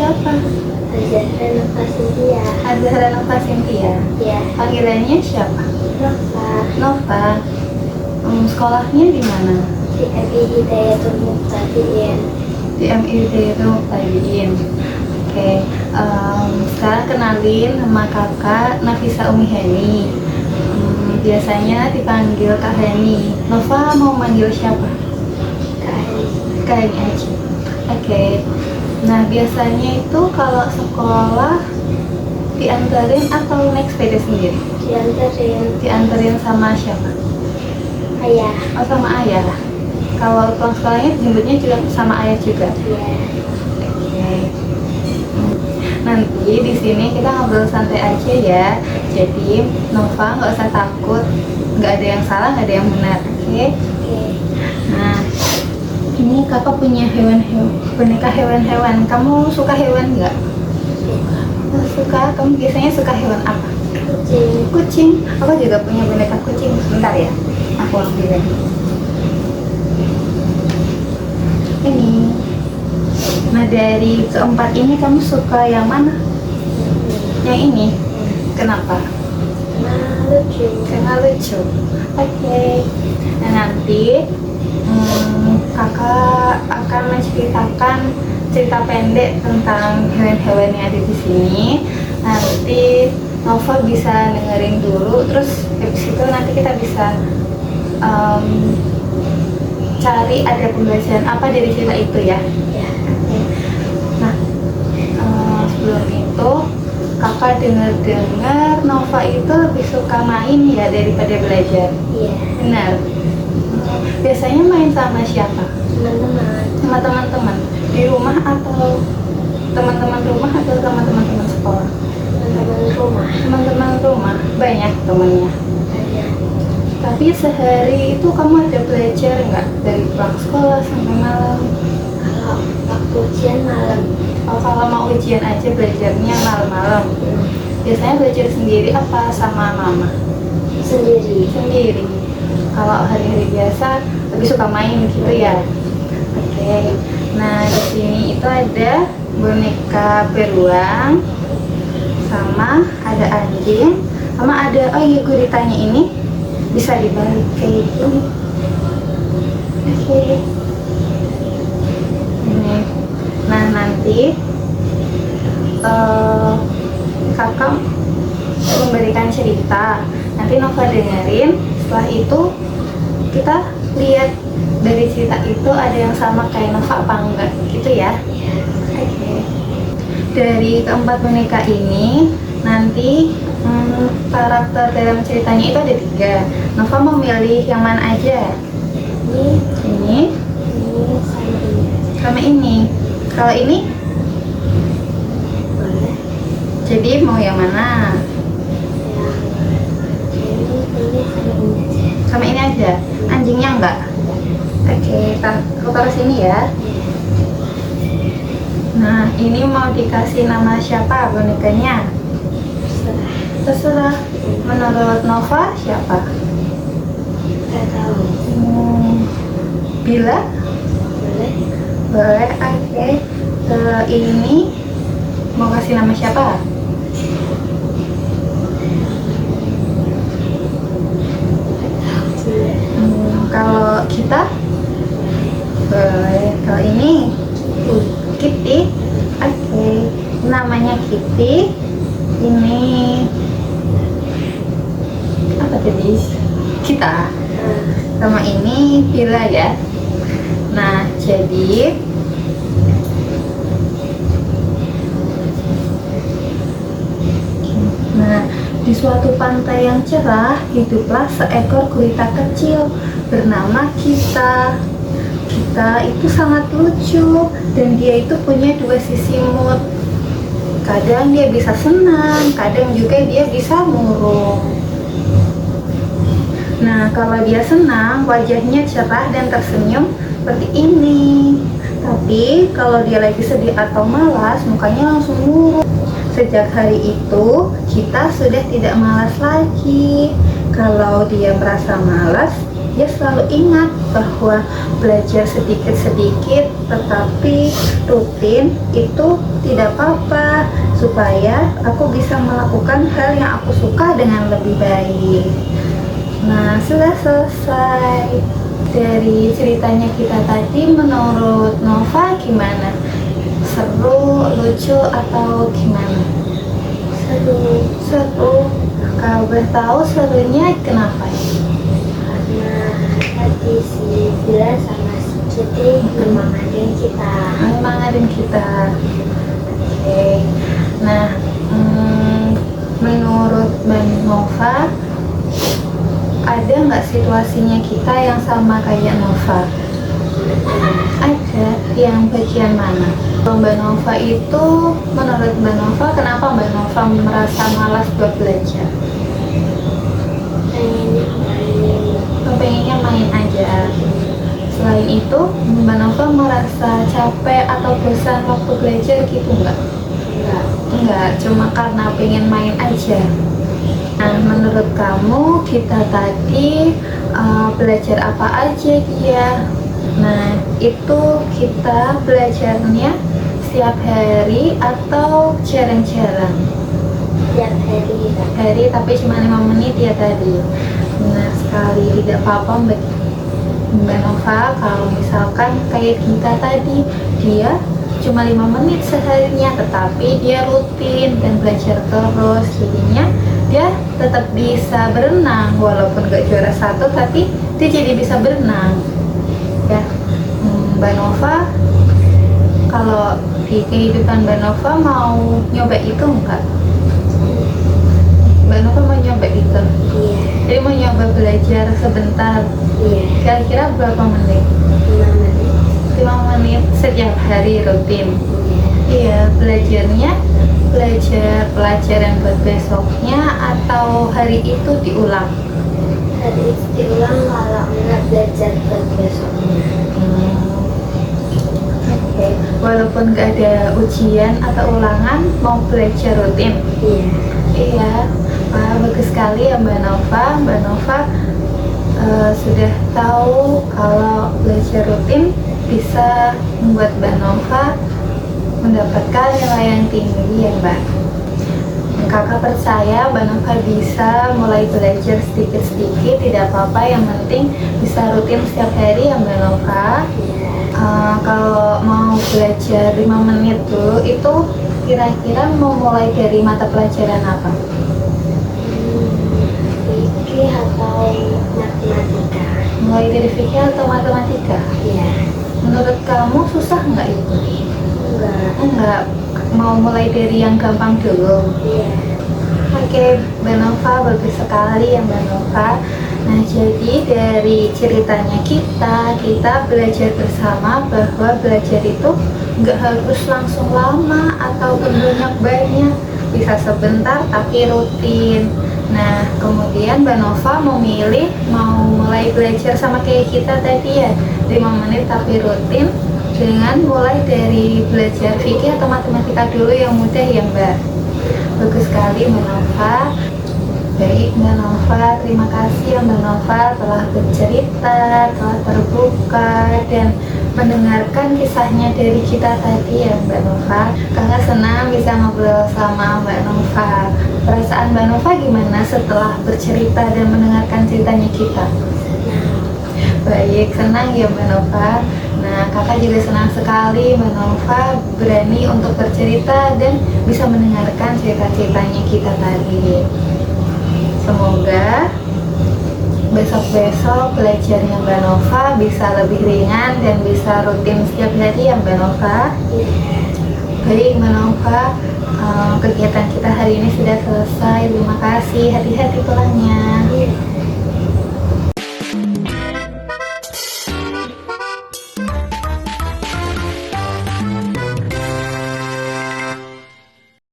siapa? Azahra Nova Cynthia. Azahra Nova Cynthia. Ya. Panggilannya siapa? Nova. Nova. Sekolahnya di mana? Di MI Hidayatul Muqtadiin. Di MI Hidayatul Muqtadiin. Oke. Sekarang kenalin nama kakak Nafisa Umi Heni. Biasanya dipanggil Kak Heni. Nova mau manggil siapa? Kak Heni aja. Oke. Nah, biasanya itu kalau sekolah diantarin atau naik sepeda sendiri? Diantarin sama siapa? Ayah. Oh, sama ayah. Kalau pulang sekolahnya jemputnya juga sama ayah juga? Iya. Oke. Nanti di sini kita ngobrol santai aja ya. Jadi Nova nggak usah takut, nggak ada yang salah, nggak ada yang benar. Oke? Oke. Nah, ini kakak punya boneka hewan-hewan. Kamu suka hewan nggak? Suka. Suka. Kamu biasanya suka hewan apa? Kucing. Kucing. Aku juga punya boneka kucing. Sebentar ya, aku ambil lagi. Ini. Nah, dari keempat ini kamu suka yang mana? Yang ini. Kenapa? Nah, lucu. Karena lucu. Oke. Nah, nanti kakak akan menceritakan cerita pendek tentang hewan-hewan yang ada di sini. Nanti Nova bisa dengerin dulu, terus habis itu nanti kita bisa cari ada pembelajaran apa dari cerita itu ya. Ya. Nah, sebelum itu kakak dengar Nova itu lebih suka main ya daripada belajar. Iya. Benar. Biasanya main sama siapa? Teman-teman. Sama teman-teman di rumah atau teman-teman rumah atau teman-teman sekolah? Teman-teman rumah. Teman-teman rumah banyak temannya. Banyak. Tapi sehari itu kamu ada belajar nggak dari pulang sekolah sampai malam? Kalau waktu ujian malam. Oh, kalau mau ujian aja belajarnya malam-malam. Biasanya belajar sendiri apa sama mama? Sendiri. Sendiri. Kalau hari-hari biasa lebih suka main gitu ya. Oke. Nah, di sini itu ada boneka beruang, sama ada anjing, sama ada guritanya ini bisa dibalik kayak gini. Oke. Ini. Nah, nanti kakak memberikan cerita. Nanti Nova dengerin. Setelah itu kita lihat dari cerita itu ada yang sama kayak Nova apa enggak gitu ya. Oke. Dari keempat boneka ini nanti karakter dalam ceritanya itu ada 3. Nova mau milih yang mana aja? Ini sama ini. Kalau ini Boleh. jadi mau yang mana? Sama ini aja. Anjingnya enggak? Oke, aku taruh sini ya. Nah, ini mau dikasih nama siapa bonekanya? Terserah. Menurut Nova siapa? Gak tahu. Bila? Boleh. Boleh. Oke. Ini mau kasih nama siapa? Kalau kita boleh. Kalau ini Kitty. Oke. Namanya Kitty. Ini apa tadi? Kita. Sama ini Bila ya. Nah, jadi di suatu pantai yang cerah hiduplah seekor gurita kecil bernama Kita. Kita itu sangat lucu dan dia itu punya 2 sisi mood. Kadang dia bisa senang, kadang juga dia bisa murung. Nah, kalau dia senang, wajahnya cerah dan tersenyum seperti ini. Tapi kalau dia lagi sedih atau malas, mukanya langsung murung. Sejak hari itu, Kita sudah tidak malas lagi. Kalau dia merasa malas, dia selalu ingat bahwa belajar sedikit-sedikit tetapi rutin itu tidak apa-apa, supaya aku bisa melakukan hal yang aku suka dengan lebih baik. Nah, sudah selesai. Dari ceritanya kita tadi, menurut Nova gimana? Seru, lucu, atau gimana? Seru. Seru. Kalau boleh tahu serunya kenapa ya? Karena tadi si Bila sama si Kitty nyemangatin kita. Semangatin kita. Oke. Nah, menurut Mbak Nova, ada nggak situasinya kita yang sama kayak Nova? Ada. Yang bagian mana? Kalau Mbak Nova itu, menurut Mbak Nova, kenapa Mbak Nova merasa malas buat belajar? Pengennya main. Pengennya main aja. Selain itu, Mbak Nova merasa capek atau bosan waktu belajar gitu nggak? Enggak, cuma karena pengen main aja. Nah, menurut kamu kita tadi belajar apa aja dia? Nah, itu kita belajarnya setiap hari atau jarang-jarang? Tiap hari. Tapi cuma 5 menit ya tadi. Nah, sekali tidak apa-apa Mbak Nova, kalau misalkan kayak kita tadi, dia cuma 5 menit seharinya tetapi dia rutin dan belajar terus, jadinya dia tetap bisa berenang walaupun gak juara 1, tapi dia jadi bisa berenang ya. Mbak Nova, kalau di kehidupan Mbak Nova mau nyoba itu enggak? Mbak Nova mau nyoba itu? Iya. Jadi mau nyoba belajar sebentar, Iya. kira-kira berapa menit? 5 menit. 5 menit setiap hari rutin. Iya, belajar pelajaran buat besoknya atau hari itu diulang? Hari itu diulang, kalau enggak belajar buat besoknya. Oke. Walaupun gak ada ujian atau ulangan, mau belajar rutin? Iya. Iya. Wah, bagus sekali ya Mbak Nova. Mbak Nova sudah tahu kalau belajar rutin bisa membuat Mbak Nova mendapatkan nilai yang tinggi ya Mbak. Kakak percaya Mbak Nova bisa mulai belajar sedikit-sedikit, tidak apa-apa, yang penting bisa rutin setiap hari ya Mbak Nova. Kalau mau belajar 5 menit dulu, itu kira-kira mau mulai dari mata pelajaran apa? Fikih atau matematika? Mulai dari fikih atau matematika? Iya. Menurut kamu susah nggak itu? Enggak. Enggak, mau mulai dari yang gampang dulu. Iya. Oke, Mbak Nova, bagus sekali ya Mbak Nova. Nah, jadi dari ceritanya kita belajar bersama bahwa belajar itu nggak harus langsung lama ataupun banyak-banyak, bisa sebentar tapi rutin. Nah, kemudian Mbak Nova memilih mau mulai belajar sama kayak kita tadi ya, 5 menit tapi rutin, dengan mulai dari belajar fikih atau matematika dulu yang mudah ya Mbak. Bagus sekali Mbak Nova. Baik Mbak Nova, terima kasih ya Mbak Nova telah bercerita, telah terbuka dan mendengarkan kisahnya dari kita tadi ya Mbak Nova. Kakak senang bisa ngobrol sama Mbak Nova. Perasaan Mbak Nova gimana setelah bercerita dan mendengarkan ceritanya kita? Baik, senang ya Mbak Nova. Nah, kakak juga senang sekali Mbak Nova berani untuk bercerita dan bisa mendengarkan cerita-ceritanya kita tadi. Semoga besok-besok belajarnya Mbak Nova bisa lebih ringan dan bisa rutin setiap hari ya Mbak Nova. Baik Mbak Nova, kegiatan kita hari ini sudah selesai. Terima kasih, hati-hati pulangnya.